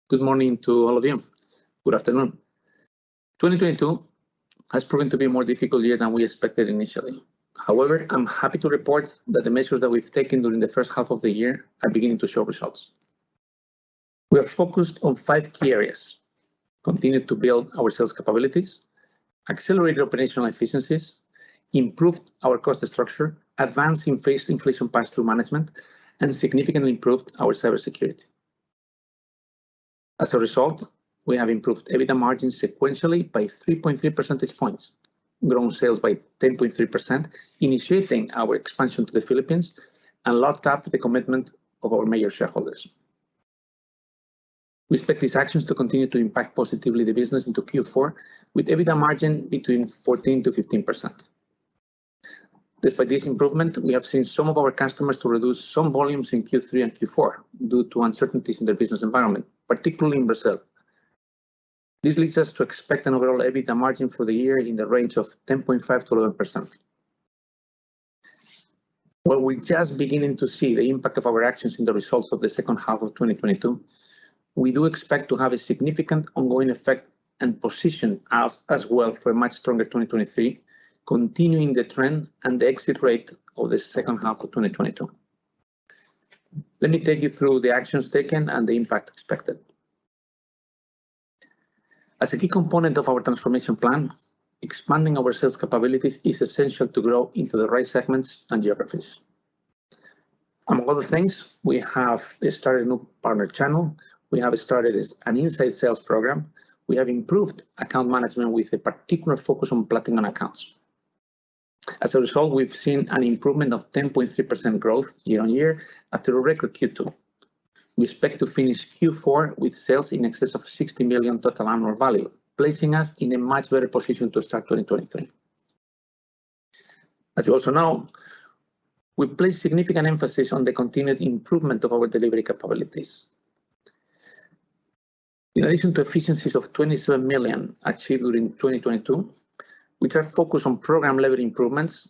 Good morning to all of you. Good afternoon. 2022 has proven to be a more difficult year than we expected initially. However, I'm happy to report that the measures that we've taken during the first half of the year are beginning to show results. We are focused on 5 key areas: continue to build our sales capabilities, accelerate operational efficiencies, improved our cost structure, advance inflation pass-through management, and significantly improved our cybersecurity. As a result, we have improved EBITDA margins sequentially by 3.3 percentage points, grown sales by 10.3%, initiating our expansion to the Philippines, and locked up the commitment of our major shareholders. We expect these actions to continue to impact positively the business into Q4, with EBITDA margin between 14 to 15%. Despite this improvement, we have seen some of our customers to reduce some volumes in Q3 and Q4 due to uncertainties in their business environment, particularly in Brazil. This leads us to expect an overall EBITDA margin for the year in the range of 10.5 to 11%. While we're just beginning to see the impact of our actions in the results of the second half of 2022, we do expect to have a significant ongoing effect and position us as well for a much stronger 2023, continuing the trend and the exit rate of the second half of 2022. Let me take you through the actions taken and the impact expected. As a key component of our transformation plan, expanding our sales capabilities is essential to grow into the right segments and geographies. Among other things, we have started a new partner channel, we have started an inside sales program, we have improved account management with a particular focus on platinum accounts. As a result, we've seen an improvement of 10.3% growth year-on-year after a record Q2. We expect to finish Q4 with sales in excess of 60 million total annual value, placing us in a much better position to start 2023. As you also know, we place significant emphasis on the continued improvement of our delivery capabilities. In addition to efficiencies of 27 million achieved during 2022, which are focused on program level improvements,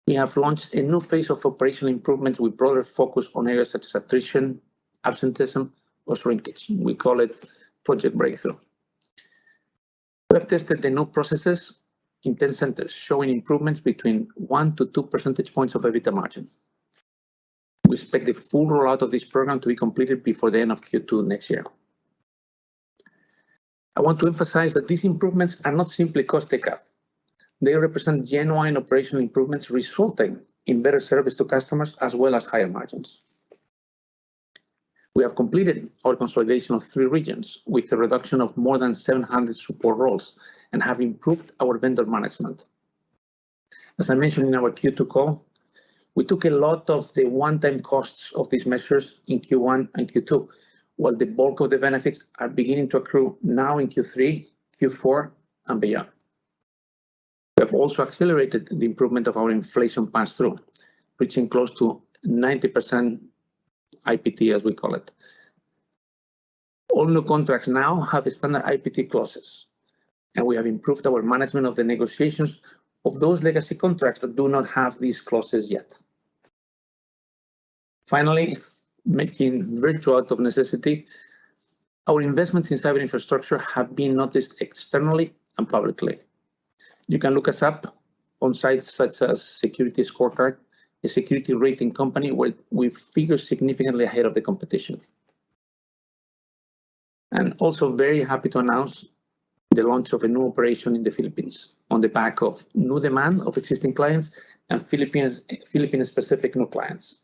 we have launched a new phase of operational improvements with broader focus on areas such as attrition, absenteeism, or shrinkage. We call it Project Breakthrough. We have tested the new processes in 10 centers, showing improvements between 1 to 2 percentage points of EBITDA margin. We expect the full rollout of this program to be completed before the end of Q2 next year. I want to emphasize that these improvements are not simply cost takeout. They represent genuine operational improvements resulting in better service to customers as well as higher margins. We have completed our consolidation of 3 regions with a reduction of more than 700 support roles and have improved our vendor management. As I mentioned in our Q2 call, we took a lot of the one-time costs of these measures in Q1 and Q2, while the bulk of the benefits are beginning to accrue now in Q3, Q4, and beyond. We have also accelerated the improvement of our inflation pass-through, reaching close to 90% IPT, as we call it. All new contracts now have standard IPT clauses, and we have improved our management of the negotiations of those legacy contracts that do not have these clauses yet. Finally, making virtue out of necessity, our investments in cyber infrastructure have been noticed externally and publicly. You can look us up on sites such as Security Scorecard, a security rating company where we figure significantly ahead of the competition. And also very happy to announce the launch of a new operation in the Philippines on the back of new demand of existing clients and Philippines-specific new clients.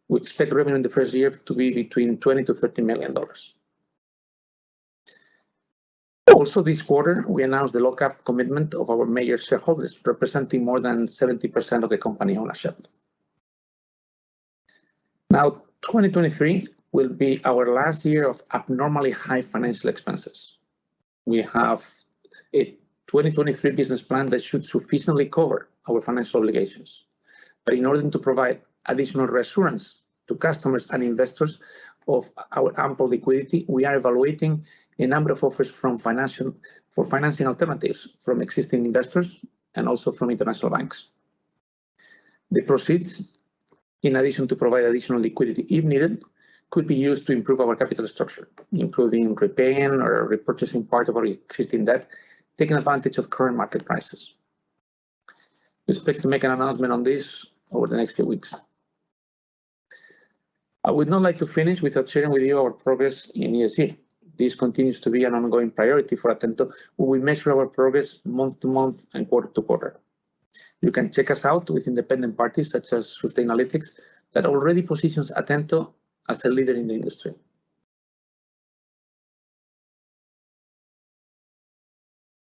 We expect revenue in the first year to be between $20 to $30 million. Also this quarter, we announced the lock-up commitment of our major shareholders, representing more than 70% of the company ownership. Now, 2023 will be our last year of abnormally high financial expenses. We have a 2023 business plan that should sufficiently cover our financial obligations. But in order to provide additional reassurance to customers and investors of our ample liquidity, we are evaluating a number of offers for financing alternatives from existing investors and also from international banks. The proceeds, in addition to provide additional liquidity if needed, could be used to improve our capital structure, including repaying or repurchasing part of our existing debt, taking advantage of current market prices. We expect to make an announcement on this over the next few weeks. I would not like to finish without sharing with you our progress in ESG. This continues to be an ongoing priority for Atento. We measure our progress month to month and quarter to quarter. You can check us out with independent parties such as Sustainalytics that already positions Atento as a leader in the industry.